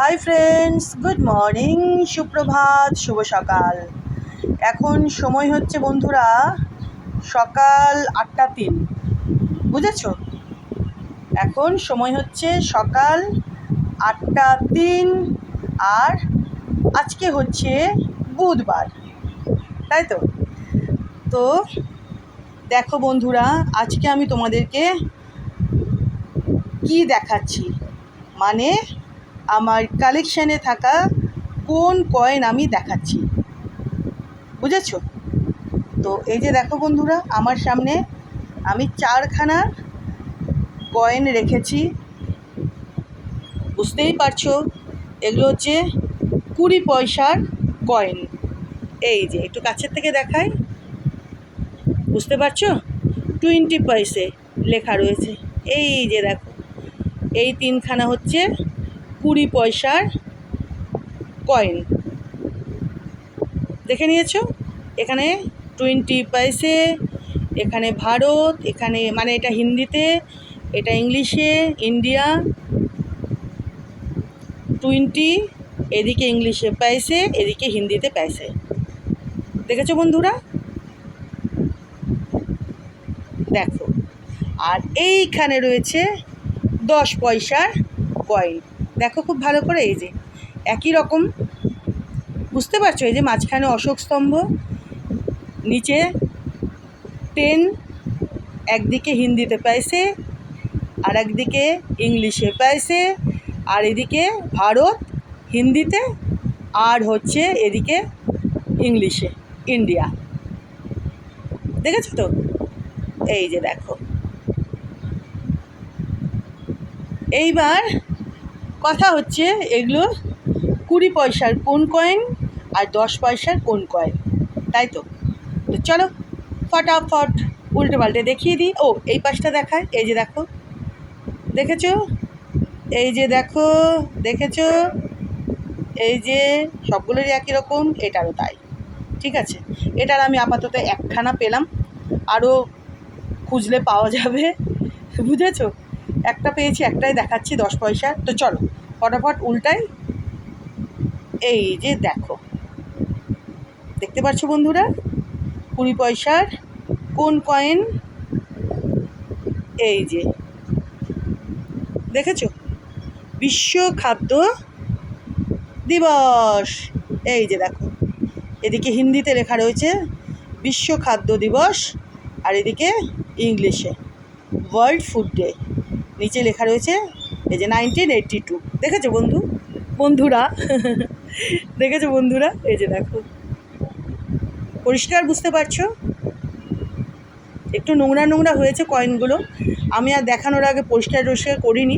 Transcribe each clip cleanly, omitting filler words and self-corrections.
Hi friends, good morning, সুপ্রভাত, শুভ সকাল। এখন সময় হচ্ছে বন্ধুরা সকাল 8:03। বুঝেছ? এখন সময় হচ্ছে সকাল 8:03 আর আজকে হচ্ছে বুধবার, তাই তো? তো দেখো বন্ধুরা, আজকে আমি তোমাদেরকে কি দেখাচ্ছি, মানে আমার কালেকশানে থাকা কোন কয়েন আমি দেখাচ্ছি। বুঝেছো? তো এই যে দেখো বন্ধুরা, আমার সামনে আমি 4খানা কয়েন রেখেছি। বুঝতেই পারছো এগুলো হচ্ছে 20 পয়সার কয়েন। এই যে একটু কাছের থেকে দেখাই, বুঝতে পারছো? 20 পয়সে লেখা রয়েছে। এই যে দেখো, এই 3খানা হচ্ছে 20 পয়সার কয়েন। দেখে নিয়েছো? এখানে 20 পয়সে, এখানে ভারত, এখানে মানে এটা হিন্দিতে, এটা ইংলিশে, ইন্ডিয়া 20, এদিকে ইংলিশে পয়সে, এদিকে হিন্দিতে পয়সে। দেখেছো বন্ধুরা? দেখো, আর এইখানে রয়েছে 10 পয়সার কয়েন। দেখো খুব ভালো করে, এই যে একই রকম, বুঝতে পারছো? এই যে মাঝখানে অশোক স্তম্ভ, নিচে 10, একদিকে হিন্দিতে পয়সে আর একদিকে ইংলিশে পয়সে, আর এদিকে ভারত হিন্দিতে আর হচ্ছে এদিকে ইংলিশে ইন্ডিয়া। দেখেছো তো? এই যে দেখো, এইবার কথা হচ্ছে এগুলো 20 পয়সার কোন কয়েন আর 10 পয়সার কোন কয়েন, তাই তো? তো চলো ফটাফট উল্টে পাল্টে দেখিয়ে দিই। ও, এই পাশটা দেখায়, এই যে দেখো, দেখেছো? এই যে দেখো, দেখেছো? এই যে সবগুলোরই একই রকম, এটারও তাই। ঠিক আছে, এটার আমি আপাতত 1খানা পেলাম, আরও খুঁজলে পাওয়া যাবে। বুঝেছো? একটা পেয়েছি, একটাই দেখাচ্ছি 10 পয়সার। তো চলো ফটাফট উল্টাই। এই যে দেখো, দেখতে পাচ্ছ বন্ধুরা 20 পয়সার কোন কয়েন। এই যে দেখেছো, বিশ্ব খাদ্য দিবস। এই যে দেখো, এদিকে হিন্দিতে লেখা রয়েছে বিশ্ব খাদ্য দিবস, আর এদিকে ইংলিশে ওয়ার্ল্ড ফুড ডে। নিচে লেখা রয়েছে এই যে 1982। দেখেছো বন্ধুরা? দেখেছো বন্ধুরা? এই যে দেখো, পরিষ্কার বুঝতে পারছো? একটু নোংরা নোংরা হয়েছে কয়েনগুলো, আমি আর দেখানোর আগে পরিষ্কার করিনি।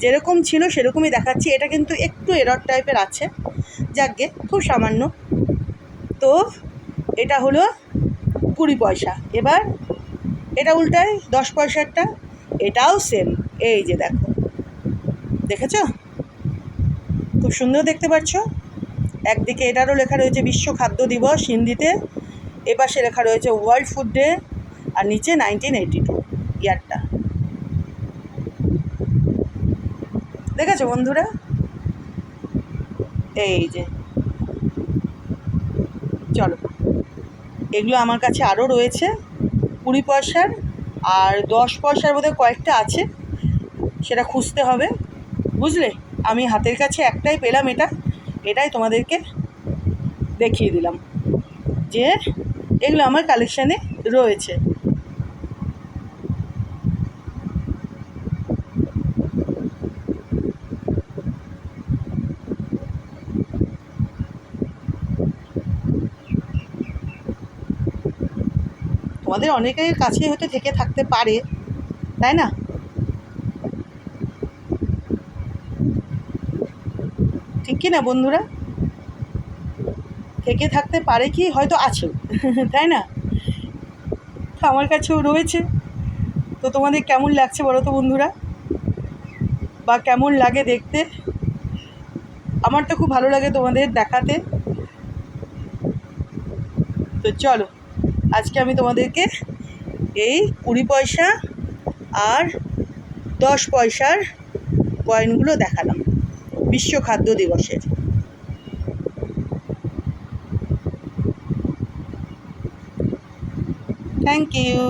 যেরকম ছিল সেরকমই দেখাচ্ছি। এটা কিন্তু একটু এরর টাইপের আছে, যাকগে, খুব সামান্য। তো এটা হলো 20 পয়সা। এবার এটা উল্টাই, 10 পয়সারটা, এটাও সেম। এই যে দেখো, দেখেছো? খুব সুন্দর দেখতে পাচ্ছ। একদিকে এটারও লেখা রয়েছে বিশ্ব খাদ্য দিবস হিন্দিতে, এপাশে লেখা রয়েছে ওয়ার্ল্ড ফুড ডে, আর নিচে 1982 ইয়ারটা। দেখেছো বন্ধুরা? এই যে চলো, এগুলো আমার কাছে আরও রয়েছে 20 পয়সার, আর 10 পয়সার বোধহয় কয়েকটা আছে, সেটা খুঁজতে হবে। বুঝলে? আমি হাতের কাছে একটাই পেলাম, এটাই তোমাদেরকে দেখিয়ে দিলাম যে এগুলো আমার কালেকশানে রয়েছে। তোমাদের অনেকের কাছে হয়তো থেকে থাকতে পারে, তাই না? ঠিক কি না বন্ধুরা? থেকে থাকতে পারে কি, হয়তো আছে, তাই না? আমার কাছেও রয়েছে। তো তোমাদের কেমন লাগছে বলো তো বন্ধুরা, বা কেমন লাগে দেখতে? আমার তো খুব ভালো লাগে তোমাদের দেখাতে। তো চলো, আজকে আমি তোমাদেরকে এই 20 পয়সা আর 10 পয়সার কয়েনগুলো দেখালাম। বিশ্ব খাদ্য দিবসের। Thank you.